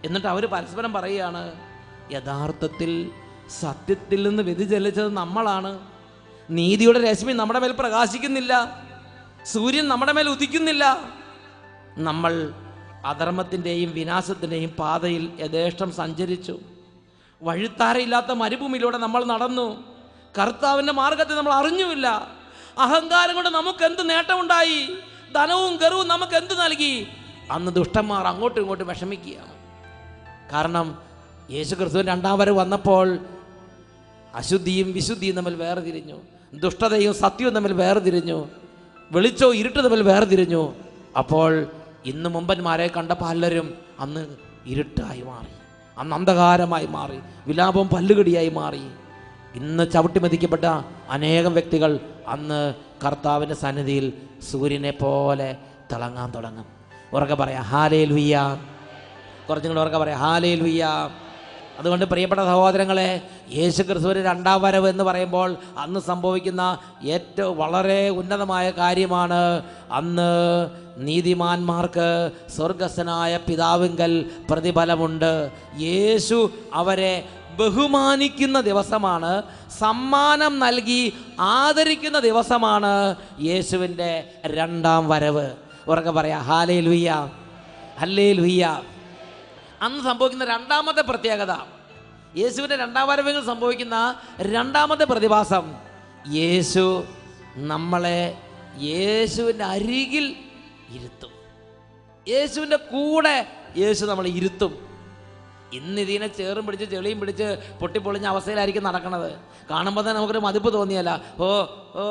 [SPEAKER 1] എന്നിട്ട് അവർ പരസ്പരം പറയുകയാണ്, യഥാർത്ഥത്തിൽ സത്യത്തിൽ നിന്ന് വ്യതിചലിച്ചത് നമ്മളാണ്. നീതിയുടെ രശ്മി നമ്മുടെ മേൽ പ്രകാശിക്കുന്നില്ല, സൂര്യൻ നമ്മുടെ മേൽ ഉദിക്കുന്നില്ല. നമ്മൾ അധർമ്മത്തിൻ്റെയും വിനാശത്തിൻ്റെയും പാതയിൽ യഥേഷ്ടം സഞ്ചരിച്ചു. വഴിത്താരയില്ലാത്ത മരുഭൂമിയിലൂടെ നമ്മൾ നടന്നു. കർത്താവിൻ്റെ മാർഗത്തെ നമ്മൾ അറിഞ്ഞുമില്ല. അഹങ്കാരം കൊണ്ട് നമുക്ക് എന്ത് നേട്ടമുണ്ടായി? ധനവും ഗർവും നമുക്ക് എന്ത് നൽകി? അന്ന് ദുഷ്ടന്മാർ അങ്ങോട്ടും ഇങ്ങോട്ടും വിഷമിക്കുകയാണ്. കാരണം യേശു ക്രിസ്തുവിൻ്റെ രണ്ടാം വരവ് വന്നപ്പോൾ അശുദ്ധിയും വിശുദ്ധിയും തമ്മിൽ വേർതിരിഞ്ഞു. ദുഷ്ടതയും സത്യവും തമ്മിൽ വേർതിരിഞ്ഞു. വെളിച്ചവും ഇരുട്ട് തമ്മിൽ വേർതിരിഞ്ഞു. അപ്പോൾ ഇന്ന് മുമ്പന്മാരെ കണ്ട പലരും അന്ന് ഇരുട്ടായി മാറി, അന്ന് അന്ധകാരമായി മാറി, വിലാപവും പല്ലുകടിയായി മാറി. ഇന്ന് ചവിട്ടിമതിക്കപ്പെട്ട അനേകം വ്യക്തികൾ അന്ന് കർത്താവിൻ്റെ സന്നിധിയിൽ സൂര്യനെ പോലെ തിളങ്ങാൻ തുടങ്ങും. ഉറക്കെ പറയാം ഹല്ലേലൂയ. കുറച്ചും കൂടെ ഉറക്കെ പറയാം ഹല്ലേലൂയ. അതുകൊണ്ട് പ്രിയപ്പെട്ട സഹോദരങ്ങളെ, യേശു ക്രിസ്തുവിൻ്റെ രണ്ടാം വരവ് എന്ന് പറയുമ്പോൾ അന്ന് സംഭവിക്കുന്ന ഏറ്റവും വളരെ ഉന്നതമായ കാര്യമാണ്. അന്ന് നീതിമാന്മാർക്ക് സ്വർഗസ്ഥനായ പിതാവിങ്കൽ പ്രതിഫലമുണ്ട്. യേശു അവരെ ബഹുമാനിക്കുന്ന ദിവസമാണ്, സമ്മാനം നൽകി ആദരിക്കുന്ന ദിവസമാണ് യേശുവിൻ്റെ രണ്ടാം വരവ്. ഉറക്കെ പറയാം ഹല്ലേലൂയ, ഹല്ലേലൂയ. അന്ന് സംഭവിക്കുന്ന രണ്ടാമത്തെ പ്രത്യേകത, യേശുവിൻ്റെ രണ്ടാം വരവിൽ സംഭവിക്കുന്ന രണ്ടാമത്തെ പ്രതിഭാസം, യേശു നമ്മളെ യേശുവിൻ്റെ അരികിൽ ഇരുത്തും. യേശുവിൻ്റെ കൂടെ യേശു നമ്മളെ ഇരുത്തും. ഇന്ന് ഇതിനെ ചേറും പിടിച്ച് ചെളിയും പിടിച്ച് പൊട്ടിപ്പൊളിഞ്ഞ അവസ്ഥയിലായിരിക്കും നടക്കുന്നത്. കാണുമ്പോൾ തന്നെ നമുക്കൊരു മതിപ്പ് തോന്നിയല്ല, ഓ ഓ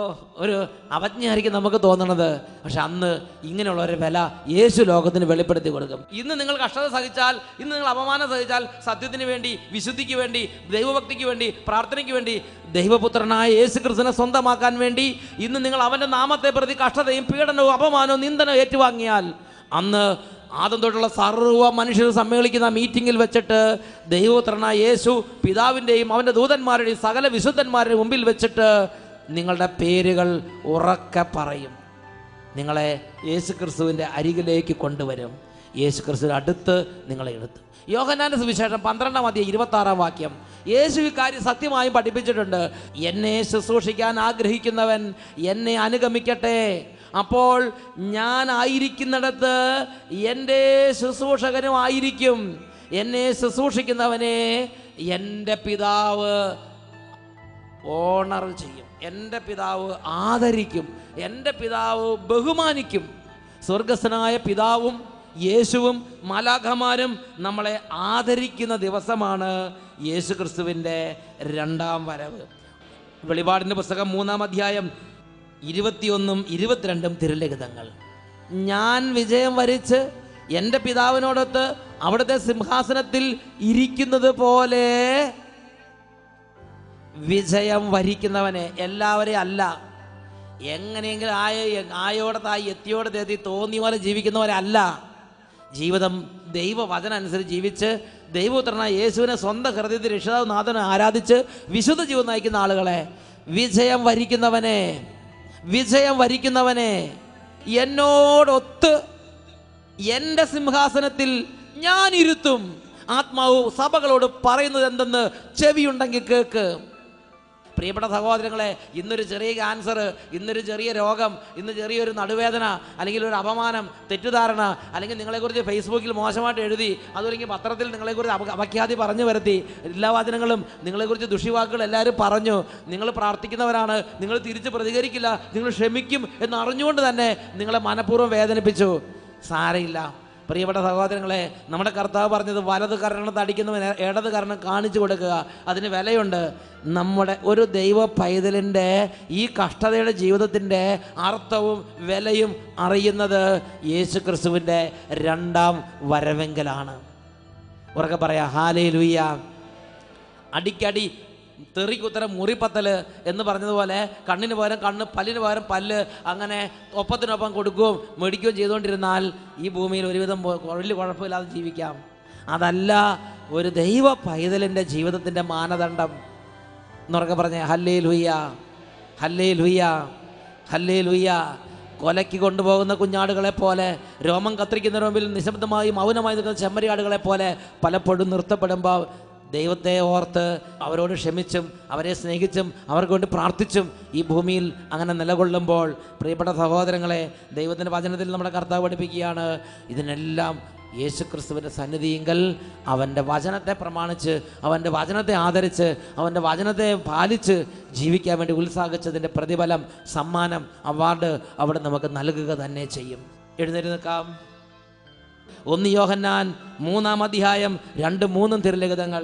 [SPEAKER 1] ഒരു അവജ്ഞയായിരിക്കും നമുക്ക് തോന്നണത്. പക്ഷെ അന്ന് ഇങ്ങനെയുള്ളൊരു വില യേശു ലോകത്തിന് വെളിപ്പെടുത്തി കൊടുക്കും. ഇന്ന് നിങ്ങൾ കഷ്ടത സഹിച്ചാൽ, ഇന്ന് നിങ്ങൾ അപമാനം സഹിച്ചാൽ, സത്യത്തിന് വേണ്ടി, വിശുദ്ധിക്ക് വേണ്ടി, ദൈവഭക്തിക്ക് വേണ്ടി, പ്രാർത്ഥനയ്ക്ക് വേണ്ടി, ദൈവപുത്രനായ യേശു ക്രിസ്തുവിനെ സ്വന്തമാക്കാൻ വേണ്ടി ഇന്ന് നിങ്ങൾ അവൻ്റെ നാമത്തെ പ്രതി കഷ്ടതയും പീഡനവും അപമാനവും നിന്ദനവും ഏറ്റുവാങ്ങിയാൽ, അന്ന് ആദ്യം തൊട്ടുള്ള സർവ്വ മനുഷ്യർ സമ്മേളിക്കുന്ന മീറ്റിങ്ങിൽ വെച്ചിട്ട് ദൈവപുത്രനായ യേശു പിതാവിൻ്റെയും അവൻ്റെ ദൂതന്മാരുടെയും സകല വിശുദ്ധന്മാരുടെയും മുമ്പിൽ വെച്ചിട്ട് നിങ്ങളുടെ പേരുകൾ ഉറക്കെ പറയും. നിങ്ങളെ യേശു ക്രിസ്തുവിൻ്റെ അരികിലേക്ക് കൊണ്ടുവരും. യേശു ക്രിസ്തുവിൻ്റെ അടുത്ത് നിങ്ങളെ എടുത്തു. യോഹന്നാന്റെ സുവിശേഷം 12:26 യേശു ഈ കാര്യം സത്യമായും പഠിപ്പിച്ചിട്ടുണ്ട്. എന്നെ ശുശ്രൂഷിക്കാൻ ആഗ്രഹിക്കുന്നവൻ എന്നെ അനുഗമിക്കട്ടെ, അപ്പോൾ ഞാൻ ആയിരിക്കുന്നിടത്ത് എൻ്റെ ശുശ്രൂഷകനും ആയിരിക്കും. എന്നെ ശുശ്രൂഷിക്കുന്നവനെ എൻ്റെ പിതാവ് ഓണർ ചെയ്യും, എൻ്റെ പിതാവ് ആദരിക്കും, എൻ്റെ പിതാവ് ബഹുമാനിക്കും. സ്വർഗസ്ഥനായ പിതാവും യേശുവും മാലാഖമാരും നമ്മളെ ആദരിക്കുന്ന ദിവസമാണ് യേശു ക്രിസ്തുവിൻ്റെ രണ്ടാം വരവ്. വെളിപാടിൻ്റെ പുസ്തകം 3:21-22 തിരുലിഖിതങ്ങൾ. ഞാൻ വിജയം വരിച്ച് എൻ്റെ പിതാവിനോടൊത്ത് അവിടുത്തെ സിംഹാസനത്തിൽ ഇരിക്കുന്നത് പോലെ വിജയം വരിക്കുന്നവനെ, എല്ലാവരെയും അല്ല, എങ്ങനെയെങ്കിലും ആയോടത്തായി എത്തിയോടത്തെത്തി തോന്നിയ പോലെ ജീവിക്കുന്നവരെ അല്ല, ജീവിതം ദൈവവചനം അനുസരിച്ച് ജീവിച്ച് ദൈവപുത്രനായ യേശുവിനെ സ്വന്തം ഹൃദയത്തിൽ രക്ഷിതാവ് നാഥനെ ആരാധിച്ച് വിശുദ്ധ ജീവിതം നയിക്കുന്ന ആളുകളെ, വിജയം വരിക്കുന്നവനെ, വിജയം വരിക്കുന്നവനെ എന്നോടൊത്ത് എൻ്റെ സിംഹാസനത്തിൽ ഞാൻ ഇരുത്തും. ആത്മാവ് സഭകളോട് പറയുന്നത് എന്തെന്ന് ചെവിയുണ്ടെങ്കിൽ കേൾക്ക്. പ്രിയപ്പെട്ട സഹോദരങ്ങളെ, ഇന്നൊരു ചെറിയ ക്യാൻസർ, ഇന്നൊരു ചെറിയ രോഗം, ഇന്ന് ചെറിയൊരു നടുവേദന, അല്ലെങ്കിൽ ഒരു അപമാനം, തെറ്റിദ്ധാരണ, അല്ലെങ്കിൽ നിങ്ങളെക്കുറിച്ച് ഫേസ്ബുക്കിൽ മോശമായിട്ട് എഴുതി, അതുല്ലെങ്കിൽ പത്രത്തിൽ നിങ്ങളെക്കുറിച്ച് അപഖ്യാതി പറഞ്ഞു വരുത്തി, എല്ലാ വചനങ്ങളും നിങ്ങളെക്കുറിച്ച് ദുഷിവാക്കുകൾ എല്ലാവരും പറഞ്ഞു. നിങ്ങൾ പ്രാർത്ഥിക്കുന്നവരാണ്, നിങ്ങൾ തിരിച്ച് പ്രതികരിക്കില്ല, നിങ്ങൾ ക്ഷമിക്കും എന്ന് അറിഞ്ഞുകൊണ്ട് തന്നെ നിങ്ങളെ മനഃപൂർവ്വം വേദനിപ്പിച്ചു. സാരയില്ല പ്രിയപ്പെട്ട സഹോദരങ്ങളെ, നമ്മുടെ കർത്താവ് പറഞ്ഞത് വലത് കരണത്ത് അടിക്കുന്നവന് ഇടത് കരണം കാണിച്ചു കൊടുക്കുക, അതിന് വിലയുണ്ട്. നമ്മുടെ ഒരു ദൈവ പൈതലിൻ്റെ ഈ കഷ്ടതയുടെ ജീവിതത്തിൻ്റെ അർത്ഥവും വിലയും അറിയുന്നത് യേശു ക്രിസ്തുവിൻ്റെ രണ്ടാം വരവെങ്കലാണ്. ഉറക്കെ പറയാം ഹല്ലേലൂയ. അടിക്കടി തെറിക്കുത്തരം മുറിപ്പത്തൽ എന്ന് പറഞ്ഞതുപോലെ കണ്ണിന് പകരം കണ്ണ്, പല്ലിന് പകരം പല്ല്, അങ്ങനെ ഒപ്പത്തിനൊപ്പം കൊടുക്കുകയും മേടിക്കുകയും ചെയ്തുകൊണ്ടിരുന്നാൽ ഈ ഭൂമിയിൽ ഒരുവിധം വലിയ കുഴപ്പമില്ലാതെ ജീവിക്കാം. അതല്ല ഒരു ദൈവ പൈതലിൻ്റെ ജീവിതത്തിൻ്റെ മാനദണ്ഡം. എന്നുറക്കെ പറഞ്ഞേ ഹല്ലേലൂയ, ഹല്ലേലൂയ, ഹല്ലേലൂയ. കൊലയ്ക്ക് കൊണ്ടുപോകുന്ന കുഞ്ഞാടുകളെ പോലെ, രോമം കത്തിരിക്കുന്നതിന് മുമ്പിൽ നിശബ്ദമായി മൗനമായി നിൽക്കുന്ന ചെമ്മരിയാടുകളെ പോലെ പലപ്പോഴും നിർത്തപ്പെടുമ്പോൾ ദൈവത്തെ ഓർത്ത് അവരോട് ക്ഷമിച്ചും അവരെ സ്നേഹിച്ചും അവർക്ക് വേണ്ടി പ്രാർത്ഥിച്ചും ഈ ഭൂമിയിൽ അങ്ങനെ നിലകൊള്ളുമ്പോൾ, പ്രിയപ്പെട്ട സഹോദരങ്ങളെ, ദൈവത്തിൻ്റെ വചനത്തിൽ നമ്മുടെ കർത്താവ് പഠിപ്പിക്കുകയാണ്, ഇതിനെല്ലാം യേശു ക്രിസ്തുവിൻ്റെ സന്നിധിയെങ്കിൽ അവൻ്റെ വചനത്തെ പ്രമാണിച്ച്, അവൻ്റെ വചനത്തെ ആദരിച്ച്, അവൻ്റെ വചനത്തെ പാലിച്ച് ജീവിക്കാൻ വേണ്ടി ഉത്സാഹിച്ചതിൻ്റെ പ്രതിഫലം, സമ്മാനം, അവാർഡ് അവിടെ നമുക്ക് നൽകുക തന്നെ ചെയ്യും. എഴുന്നേറ്റ് നിൽക്കാം. 1 യോഹന്നാൻ 3:2-3 തിരുലിഖിതങ്ങൾ.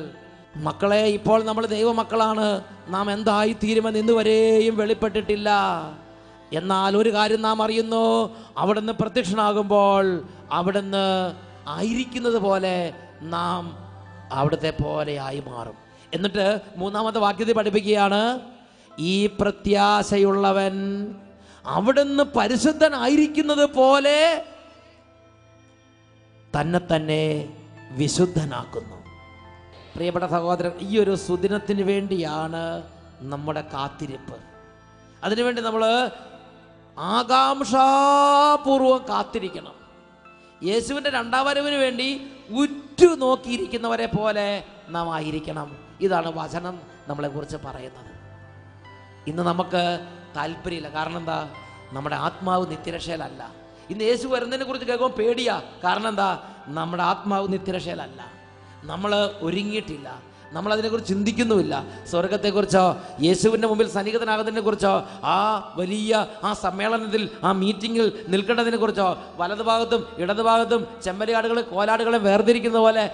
[SPEAKER 1] മക്കളെ, ഇപ്പോൾ നമ്മൾ ദൈവമക്കളാണ്. നാം എന്തായി തീരുമെന്ന് ഇന്നുവരെയും വെളിപ്പെട്ടിട്ടില്ല. എന്നാൽ ഒരു കാര്യം നാം അറിയുന്നു, അവിടുന്ന് പ്രത്യക്ഷനാകുമ്പോൾ അവിടുന്ന് ആയിരിക്കുന്നത് പോലെ നാം അവിടുത്തെ പോലെ ആയി മാറും. എന്നിട്ട് 3-ാമത്തെ വാക്യത്തിൽ പഠിപ്പിക്കുകയാണ്, ഈ പ്രത്യാശയുള്ളവൻ അവിടുന്ന് പരിശുദ്ധനായിരിക്കുന്നത് പോലെ തന്നെ വിശുദ്ധനാക്കുന്നു. പ്രിയപ്പെട്ട സഹോദരൻ, ഈ ഒരു സുദിനത്തിന് വേണ്ടിയാണ് നമ്മുടെ കാത്തിരിപ്പ്. അതിനുവേണ്ടി നമ്മൾ ആകാംക്ഷാപൂർവം കാത്തിരിക്കണം. യേശുവിൻ്റെ രണ്ടാം വരവിന് വേണ്ടി ഉറ്റു നോക്കിയിരിക്കുന്നവരെ പോലെ നാം ആയിരിക്കണം. ഇതാണ് വചനം നമ്മളെക്കുറിച്ച് പറയുന്നത്. ഇന്ന് നമുക്ക് താല്പര്യമില്ല. കാരണം എന്താ? നമ്മുടെ ആത്മാവ് നിത്യരക്ഷയിലല്ല. ഇന്ന് യേശു വരുന്നതിനെ കുറിച്ച് കേൾക്കുമ്പോൾ പേടിയാ. കാരണം എന്താ? നമ്മുടെ ആത്മാവ് നിത്യരക്ഷയിലല്ല. നമ്മൾ ഒരുങ്ങിയിട്ടില്ല, നമ്മളതിനെക്കുറിച്ച് ചിന്തിക്കുന്നുമില്ല. സ്വർഗത്തെക്കുറിച്ചോ യേശുവിൻ്റെ മുമ്പിൽ സന്നിഹിതനാകുന്നതിനെക്കുറിച്ചോ ആ വലിയ ആ സമ്മേളനത്തിൽ ആ മീറ്റിങ്ങിൽ നിൽക്കേണ്ടതിനെക്കുറിച്ചോ വലതുഭാഗത്തും ഇടതുഭാഗത്തും ചെമ്മരിയാടുകളെ കോലാടുകളെ വേർതിരിക്കുന്ന പോലെ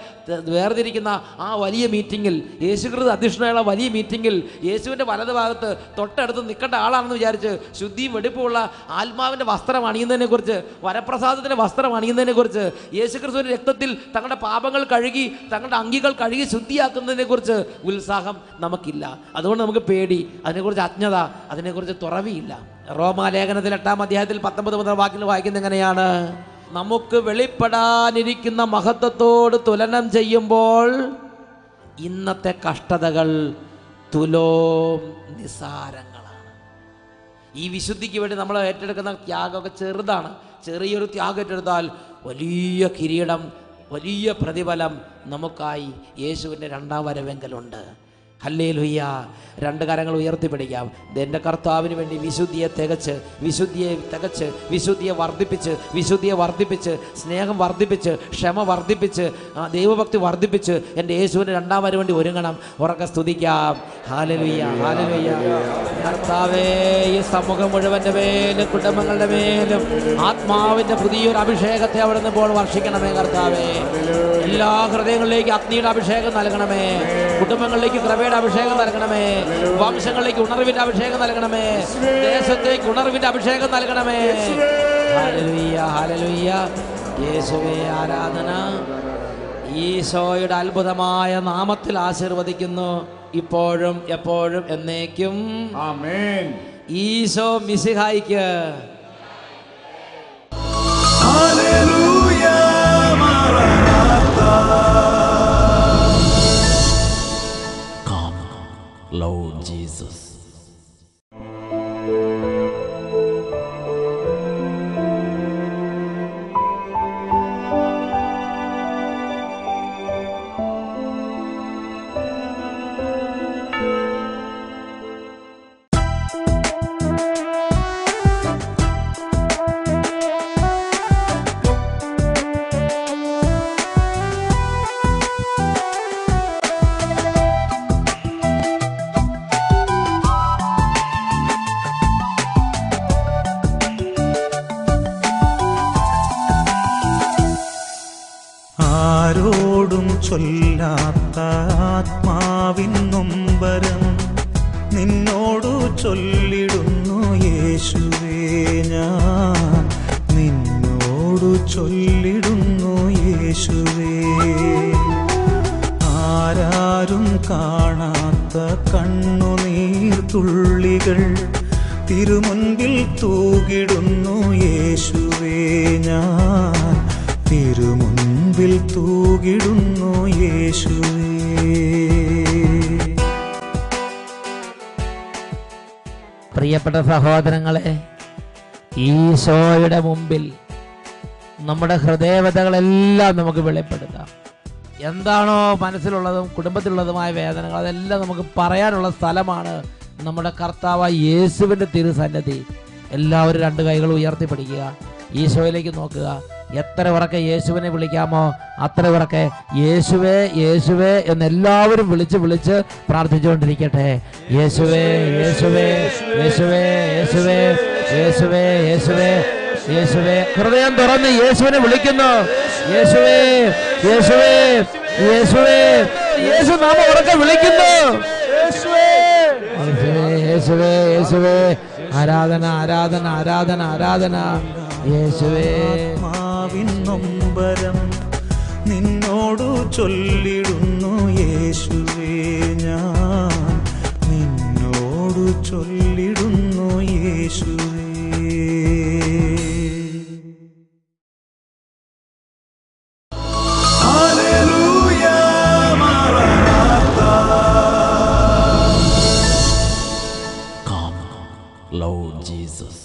[SPEAKER 1] വേർതിരിക്കുന്ന ആ വലിയ മീറ്റിങ്ങിൽ, യേശുക്രിസ്തു അധ്യക്ഷനായുള്ള വലിയ മീറ്റിങ്ങിൽ യേശുവിൻ്റെ വലതുഭാഗത്ത് തൊട്ടടുത്ത് നിൽക്കേണ്ട ആളാണെന്ന് വിചാരിച്ച് ശുദ്ധിയും വെടിപ്പുമുള്ള ആത്മാവിൻ്റെ വസ്ത്രം അണിയുന്നതിനെക്കുറിച്ച്, വരപ്രസാദത്തിൻ്റെ വസ്ത്രം അണിയുന്നതിനെക്കുറിച്ച്, യേശുക്രിസ്തുവിൻ്റെ രക്തത്തിൽ തങ്ങളുടെ പാപങ്ങൾ കഴുകി തങ്ങളുടെ അങ്കികൾ കഴുകി ശുദ്ധിയാക്കുന്നതിനെക്കുറിച്ച് ഉത്സാഹം നമുക്കില്ല. അതുകൊണ്ട് നമുക്ക് പേടി, അതിനെക്കുറിച്ച് അജ്ഞത, അതിനെക്കുറിച്ച് തുറവിയില്ല. റോമാലേഖനത്തിൽ 8-ാം അധ്യായത്തിൽ 19 മുതൽ വാക്യങ്ങൾ വായിക്കുന്നത് എങ്ങനെയാണ്? നമുക്ക് വെളിപ്പെടാനിരിക്കുന്ന മഹത്വത്തോട് തുലനം ചെയ്യുമ്പോൾ ഇന്നത്തെ കഷ്ടതകൾ തുലോം നിസാരങ്ങളാണ്. ഈ വിശുദ്ധിക്ക് വേണ്ടി നമ്മൾ ഏറ്റെടുക്കുന്ന ത്യാഗമൊക്കെ ചെറുതാണ്. ചെറിയൊരു ത്യാഗം ഏറ്റെടുത്താൽ വലിയ കിരീടം, വലിയ പ്രതിഫലം നമുക്കായി യേശുവിൻ്റെ 2ാം വരവെങ്കലുണ്ട്. ഹല്ലേലൂയ. 2 കരങ്ങൾ ഉയർത്തിപ്പിടിക്കാം. എൻ്റെ കർത്താവിന് വേണ്ടി വിശുദ്ധിയെ തികച്ച്, വിശുദ്ധിയെ വർദ്ധിപ്പിച്ച്, സ്നേഹം വർദ്ധിപ്പിച്ച്, ക്ഷമ വർദ്ധിപ്പിച്ച്, ദൈവഭക്തി വർദ്ധിപ്പിച്ച് എൻ്റെ യേശുവിൻ്റെ 2ാം വരവ് വേണ്ടി ഒരുങ്ങണം. ഉറക്കെ സ്തുതിക്കാം. Hallelujah, hallelujah. കർത്താവേ, ഈ സമൂഹം മുഴുവൻ്റെ മേലും കുടുംബങ്ങളുടെ മേലും ആത്മാവിൻ്റെ പുതിയൊരു അഭിഷേകത്തെ അവിടുന്ന് ഇപ്പോൾ വർഷിക്കണമേ കർത്താവേ. എല്ലാ ഹൃദയങ്ങളിലേക്ക് അഗ്നിയുടെ അഭിഷേകം നൽകണമേ. കുടുംബങ്ങളിലേക്ക് കൃപയുടെ അഭിഷേകം നൽകണമേ. വംശങ്ങളിലേക്ക് ഉണർവിന്റെ അഭിഷേകം നൽകണമേ. ദേശത്തേക്ക് ഉണർവിന്റെ അഭിഷേകം നൽകണമേ. Hallelujah, hallelujah. യേശുവേ ആരാധന. ഈശോയുടെ അത്ഭുതമായ നാമത്തിൽ ആശീർവദിക്കുന്നു, ഇപ്പോഴും എപ്പോഴും എന്നേക്കും.
[SPEAKER 2] ആമേൻ.
[SPEAKER 1] ഈശോ മിശിഹായിക്ക്.
[SPEAKER 2] ഹല്ലേലൂയ.
[SPEAKER 1] Lord Jesus.
[SPEAKER 3] ആരോടും ചൊല്ലാത്ത ആത്മാവിൻ നൊമ്പരം നിന്നോടു ചൊല്ലിടുന്നു യേശുവേ. ഞാൻ നിന്നോടു ചൊല്ലിടുന്നു യേശുവേ. ആരാരും കാണാത്ത കണ്ണുനീർ തുള്ളികൾ തിരുമുൻപിൽ തൂകിടുന്നു യേശുവേ. ഞാൻ തിരുമുൻപിൽ തൂകിടുന്നു യേശുവേ.
[SPEAKER 1] പ്രിയപ്പെട്ട സഹോദരങ്ങളെ, ഈശോയുടെ മുമ്പിൽ നമ്മുടെ ഹൃദയവ്യഥകളെല്ലാം നമുക്ക് വെളിപ്പെടുത്താം. എന്താണോ മനസ്സിലുള്ളതും കുടുംബത്തിലുള്ളതുമായ വേദനകൾ അതെല്ലാം നമുക്ക് പറയാനുള്ള സ്ഥലമാണ് നമ്മുടെ കർത്താവായ യേശുവിൻ്റെ തിരുസന്നിധി. എല്ലാവരും 2 കൈകൾ ഉയർത്തിപ്പിടിക്കുക, ഈശോയിലേക്ക് നോക്കുക. എത്ര ഉറക്കെ യേശുവിനെ വിളിക്കാമോ അത്ര ഉറക്കെ യേശുവേ യേശുവേ എന്നെല്ലാവരും വിളിച്ച് പ്രാർത്ഥിച്ചുകൊണ്ടിരിക്കട്ടെ. യേശുവേ യേശുവേ യേശുവേ യേശുവേ യേശുവേ യേശുവേ യേശുവേ. ഹൃദയം തുറന്ന് യേശുവിനെ വിളിക്കുന്നു. യേശുവേ യേശുവേ യേശുവേ. യേശു നാമം ഉറക്കെ വിളിക്കുന്നു. യേശുവേ യേശുവേ യേശുവേ. ആരാധന ആരാധന ആരാധന ആരാധന. യേശുവേ.
[SPEAKER 3] ആത്മാവിൻ നൊമ്പരം നിന്നോടു ചൊല്ലിടുന്നു യേശുവേ. ഞാൻ നിന്നോടു ചൊല്ലിടുന്നു യേശുവേ.
[SPEAKER 2] ഹല്ലേലൂയ.
[SPEAKER 1] Come, Lord Jesus.